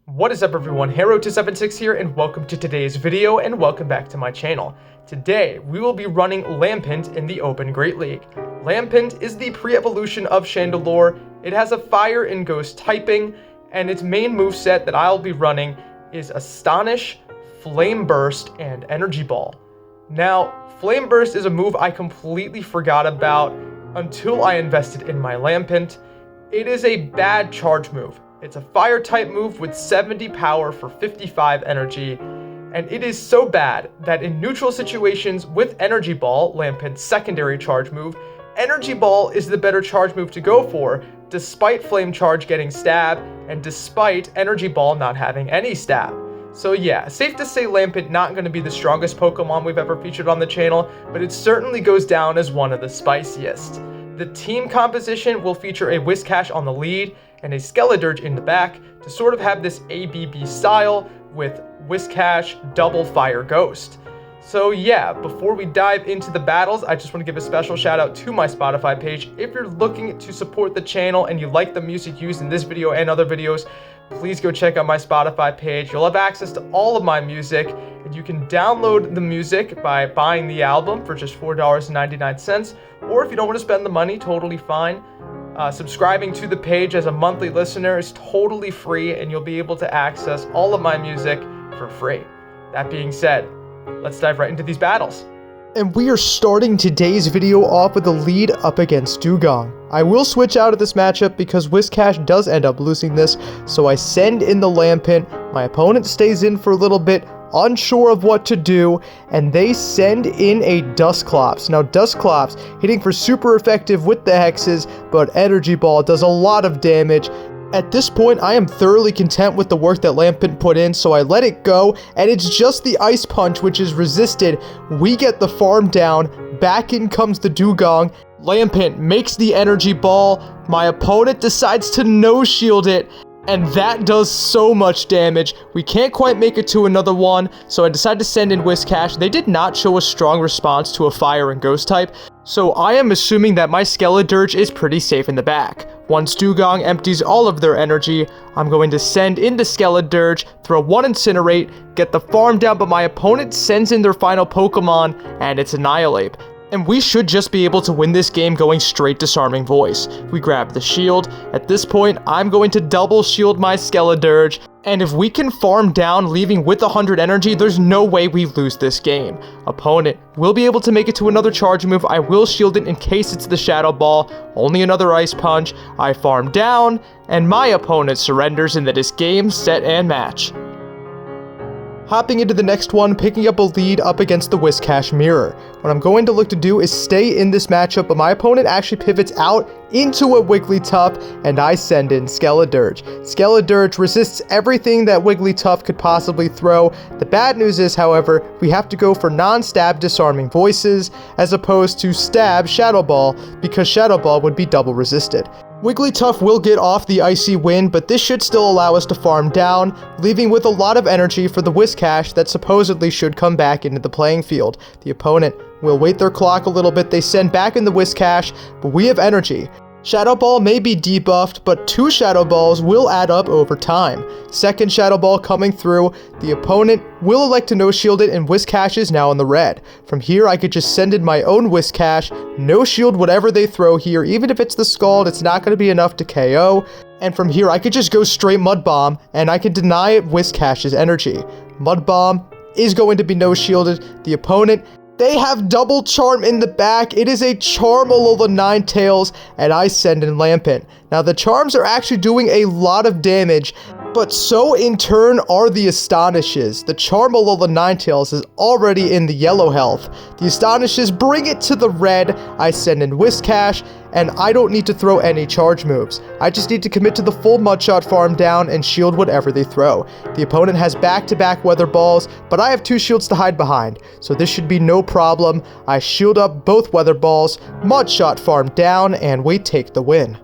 What is up everyone, Hero276 here and welcome to today's video and welcome back to my channel. Today, we will be running Lampent in the Open Great League. Lampent is the pre-evolution of Chandelure. It has a fire and ghost typing, and its main moveset that I'll be running is Astonish, Flame Burst, and Energy Ball. Now, Flame Burst is a move I completely forgot about until I invested in my Lampent. It is a bad charge move. It's a fire type move with 70 power for 55 energy, and it is so bad that in neutral situations with Energy Ball, Lampent's secondary charge move, Energy Ball is the better charge move to go for, despite Flame Charge getting stab, and despite Energy Ball not having any stab. So yeah, safe to say Lampent not going to be the strongest Pokemon we've ever featured on the channel, but it certainly goes down as one of the spiciest. The team composition will feature a Whiscash on the lead and a Skeledirge in the back to sort of have this ABB style with Whiscash double fire ghost. So yeah, before we dive into the battles, I just want to give a special shout out to my Spotify page. If you're looking to support the channel and you like the music used in this video and other videos, please go check out my Spotify page. You'll have access to all of my music, and you can download the music by buying the album for just $4.99, or if you don't want to spend the money, totally fine. Subscribing to the page as a monthly listener is totally free, and you'll be able to access all of my music for free. That being said, let's dive right into these battles. And we are starting today's video off with a lead up against Dewgong. I will switch out of this matchup because Whiscash does end up losing this, so I send in the Lampent. My opponent stays in for a little bit, unsure of what to do, and they send in a Dusclops. Now Dusclops hitting for super effective with the hexes, but Energy Ball does a lot of damage. At this point, I am thoroughly content with the work that Lampent put in, so I let it go, and it's just the Ice Punch which is resisted. We get the farm down, back in comes the Dewgong. Lampent makes the Energy Ball, my opponent decides to no-shield it, and that does so much damage. We can't quite make it to another one, so I decided to send in Whiscash. They did not show a strong response to a fire and ghost type, so I am assuming that my Skeledirge is pretty safe in the back. Once Dewgong empties all of their energy, I'm going to send in the Skeledirge, throw one Incinerate, get the farm down, but my opponent sends in their final Pokemon, and it's Annihilate. And we should just be able to win this game going straight Disarming Voice. We grab the shield. At this point, I'm going to double shield my Skeledirge, and if we can farm down leaving with 100 energy, there's no way we lose this game. Opponent will be able to make it to another charge move. I will shield it in case it's the Shadow Ball. Only another Ice Punch. I farm down, and my opponent surrenders, and that is game, set, and match. Hopping into the next one, picking up a lead up against the Whiscash Mirror. What I'm going to look to do is stay in this matchup, but my opponent actually pivots out into a Wigglytuff, and I send in Skeledirge. Skeledirge resists everything that Wigglytuff could possibly throw. The bad news is, however, we have to go for non-stab Disarming Voices, as opposed to stab Shadow Ball, because Shadow Ball would be double resisted. Wigglytuff will get off the Icy Wind, but this should still allow us to farm down, leaving with a lot of energy for the Whiscash that supposedly should come back into the playing field. The opponent will wait their clock a little bit, they send back in the Whiscash, but we have energy. Shadow Ball may be debuffed, but 2 Shadow Balls will add up over time. Second Shadow Ball coming through, the opponent will elect to no-shield it, and Whiscash is now in the red. From here, I could just send in my own Whiscash, no-shield whatever they throw here. Even if it's the Scald, it's not going to be enough to KO. And from here, I could just go straight Mud Bomb, and I can deny Whiscash's energy. Mud Bomb is going to be no-shielded. The opponent, they have double charm in the back. It is a Charmalola Ninetales, and I send in Lampent. Now, the charms are actually doing a lot of damage, but so in turn are the Astonishes. The Charmalola Ninetales is already in the yellow health. The Astonishes bring it to the red. I send in Whiscash, and I don't need to throw any charge moves. I just need to commit to the full Mudshot farm down and shield whatever they throw. The opponent has back-to-back Weather Balls, but I have 2 shields to hide behind, so this should be no problem. I shield up both Weather Balls, Mudshot farm down, and we take the win.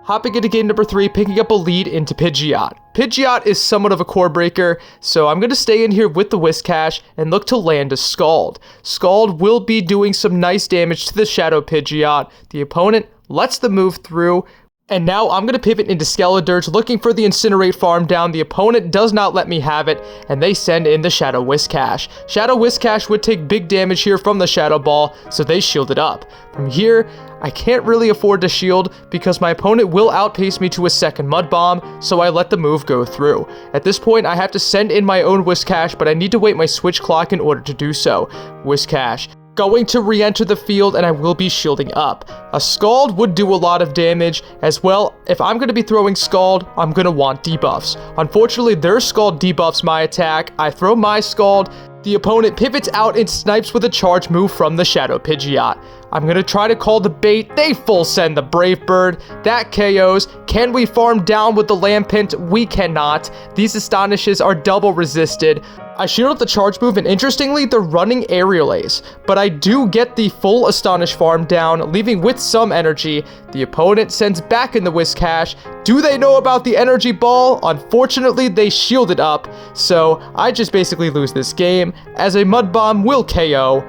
Hopping into game number 3, picking up a lead into Pidgeot. Pidgeot is somewhat of a core breaker, so I'm going to stay in here with the Whiscash and look to land a Scald. Scald will be doing some nice damage to the Shadow Pidgeot. The opponent lets the move through. And now I'm going to pivot into Skeledirge, looking for the Incinerate farm down. The opponent does not let me have it, and they send in the Shadow Whiscash. Shadow Whiscash would take big damage here from the Shadow Ball, so they shield it up. From here, I can't really afford to shield because my opponent will outpace me to a second Mud Bomb, so I let the move go through. At this point, I have to send in my own Whiscash, but I need to wait my switch clock in order to do so. Whiscash going to re-enter the field, and I will be shielding up. A Scald would do a lot of damage as well. If I'm going to be throwing Scald, I'm going to want debuffs. Unfortunately, their Scald debuffs my attack. I throw my Scald. The opponent pivots out and snipes with a charge move from the Shadow Pidgeot. I'm going to try to call the bait. They full send the Brave Bird. That KOs. Can we farm down with the Lampent? We cannot. These Astonishes are double resisted. I shield up the charge move, and interestingly, they're running Aerial Ace, but I do get the full Astonish farm down, leaving with some energy. The opponent sends back in the Whiscash. Do they know about the Energy Ball? Unfortunately, they shield it up, so I just basically lose this game, as a Mud Bomb will KO,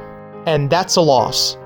and that's a loss.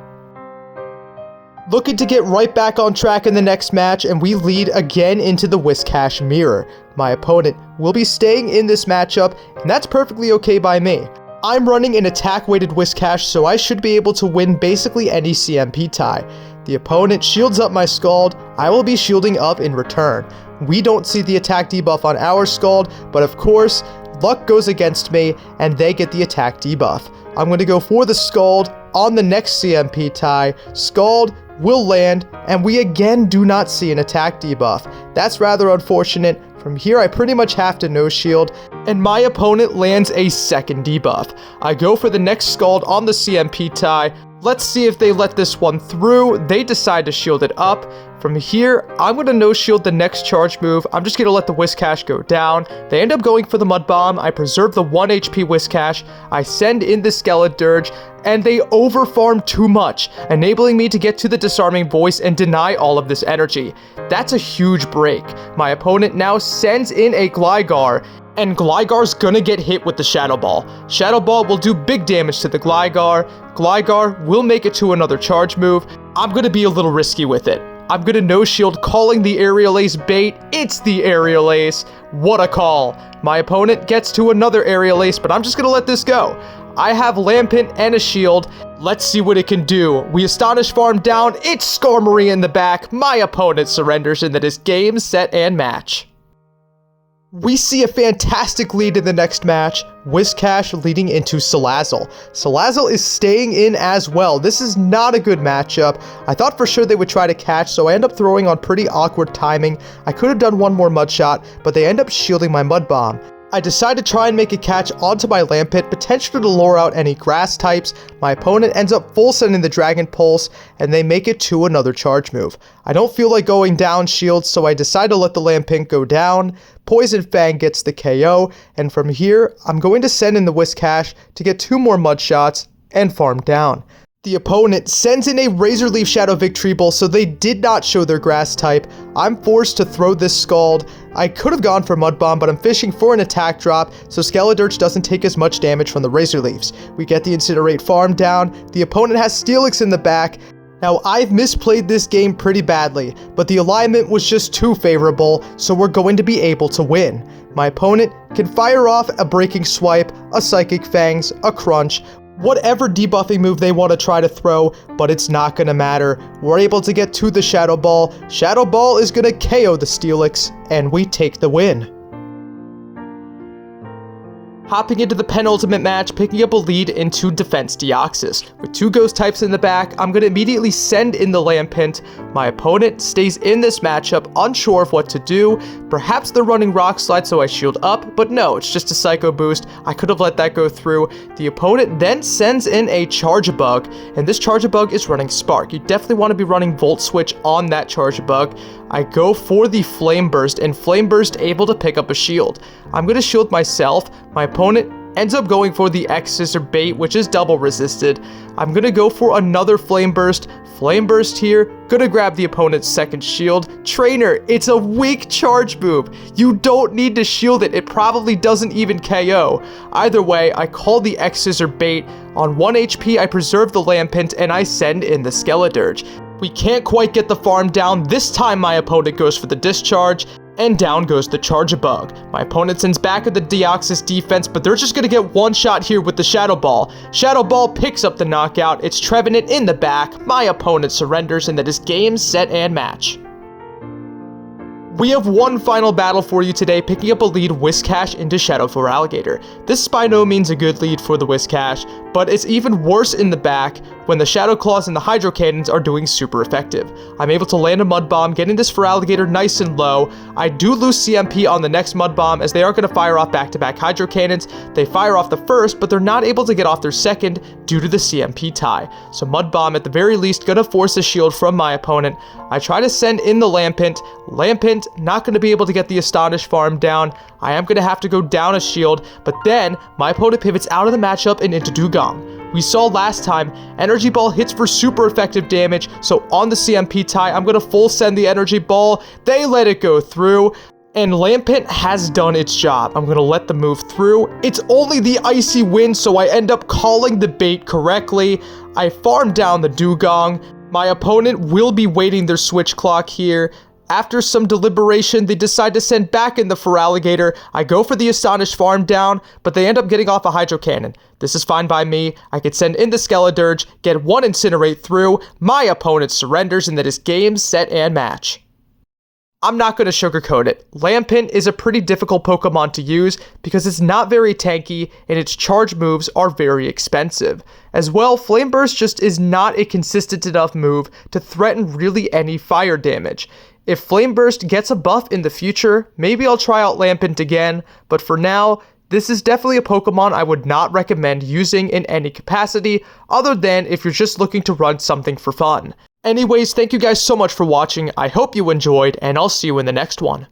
Looking to get right back on track in the next match, and we lead again into the Whiscash mirror. My opponent will be staying in this matchup, and that's perfectly okay by me. I'm running an attack-weighted Whiscash, so I should be able to win basically any CMP tie. The opponent shields up my Scald. I will be shielding up in return. We don't see the attack debuff on our Scald, but of course, luck goes against me, and they get the attack debuff. I'm going to go for the Scald on the next CMP tie. Scald will land, and we again do not see an attack debuff. That's rather unfortunate. From here, I pretty much have to no shield, and my opponent lands a second debuff. I go for the next Scald on the CMP tie. Let's see if they let this one through. They decide to shield it up. From here, I'm going to no-shield the next charge move. I'm just going to let the Whiscash go down. They end up going for the Mud Bomb. I preserve the 1 HP Whiscash. I send in the Skeledirge, and they overfarm too much, enabling me to get to the Disarming Voice and deny all of this energy. That's a huge break. My opponent now sends in a Gligar, and Gligar's gonna get hit with the Shadow Ball. Shadow Ball will do big damage to the Gligar. Gligar will make it to another charge move. I'm gonna be a little risky with it. I'm gonna no-shield, calling the Aerial Ace bait. It's the Aerial Ace. What a call. My opponent gets to another Aerial Ace, but I'm just gonna let this go. I have Lampent and a shield. Let's see what it can do. We Astonish farm down. It's Skarmory in the back. My opponent surrenders into this game, set, and match. We see a fantastic lead in the next match, Whiscash leading into Salazzle. Salazzle is staying in as well. This is not a good matchup. I thought for sure they would try to catch, so I end up throwing on pretty awkward timing. I could have done one more Mud Shot, but they end up shielding my Mud Bomb. I decide to try and make a catch onto my Lampent, potentially to lure out any grass types. My opponent ends up full sending the Dragon Pulse, and they make it to another charge move. I don't feel like going down shields, so I decide to let the Lampent go down. Poison Fang gets the KO, and from here, I'm going to send in the Whiscash to get 2 more Mud Shots and farm down. The opponent sends in a Razor Leaf Shadow Victory Ball, so they did not show their grass type. I'm forced to throw this Scald. I could have gone for Mud Bomb, but I'm fishing for an attack drop, so Skeledirge doesn't take as much damage from the Razor Leaves. We get the Incinerate farm down. The opponent has Steelix in the back. Now, I've misplayed this game pretty badly, but the alignment was just too favorable, so we're going to be able to win. My opponent can fire off a Breaking Swipe, a Psychic Fangs, a Crunch, whatever debuffing move they want to try to throw, but it's not going to matter. We're able to get to the Shadow Ball. Shadow Ball is going to KO the Steelix, and we take the win. Hopping into the penultimate match, picking up a lead into Defense Deoxys. With 2 ghost types in the back, I'm going to immediately send in the Lampent. My opponent stays in this matchup, unsure of what to do. Perhaps they're running Rock Slide, so I shield up, but no, it's just a Psycho Boost. I could have let that go through. The opponent then sends in a Charge-a-Bug, and this Charge-a-Bug is running Spark. You definitely want to be running Volt Switch on that Charge-a-Bug. I go for the Flame Burst, and Flame Burst able to pick up a shield. I'm going to shield myself. My opponent ends up going for the X-Scissor bait, which is double resisted. I'm going to go for another Flame Burst. Flame Burst here. Gonna grab the opponent's second shield. Trainer, it's a weak charge move. You don't need to shield it. It probably doesn't even KO. Either way, I call the X-Scissor bait. On 1 HP, I preserve the Lampent, and I send in the Skeledirge. We can't quite get the farm down. This time my opponent goes for the discharge, and down goes the Charge-a-Bug. My opponent sends back at the Deoxys defense, but they're just gonna get one shot here with the Shadow Ball. Shadow Ball picks up the knockout. It's Trevenant in the back. My opponent surrenders, and that is game, set, and match. We have one final battle for you today, picking up a lead Whiscash into Shadow Feraligatr. This is by no means a good lead for the Whiscash, but it's even worse in the back when the Shadow Claws and the Hydro Cannons are doing super effective. I'm able to land a Mud Bomb, getting this Feraligatr nice and low. I do lose CMP on the next Mud Bomb as they are going to fire off back-to-back Hydro Cannons. They fire off the first, but they're not able to get off their second due to the CMP tie. So Mud Bomb at the very least going to force a shield from my opponent. I try to send in the Lampent. Lampent not going to be able to get the Astonish farm down. I am going to have to go down a shield, but then my opponent pivots out of the matchup and into Dugong. We saw last time, Energy Ball hits for super effective damage, so on the CMP tie, I'm going to full send the Energy Ball. They let it go through, and Lampent has done its job. I'm going to let the move through. It's only the Icy Wind, so I end up calling the bait correctly. I farm down the Dugong. My opponent will be waiting their switch clock here. After some deliberation, they decide to send back in the Feraligatr. I go for the Astonished farm down, but they end up getting off a Hydro Cannon. This is fine by me. I could send in the Skeledirge, get one Incinerate through. My opponent surrenders, and that is game, set, and match. I'm not going to sugarcoat it. Lampent is a pretty difficult Pokemon to use because it's not very tanky and its charge moves are very expensive. As well, Flame Burst just is not a consistent enough move to threaten really any fire damage. If Flame Burst gets a buff in the future, maybe I'll try out Lampent again, but for now, this is definitely a Pokemon I would not recommend using in any capacity other than if you're just looking to run something for fun. Anyways, thank you guys so much for watching. I hope you enjoyed, and I'll see you in the next one.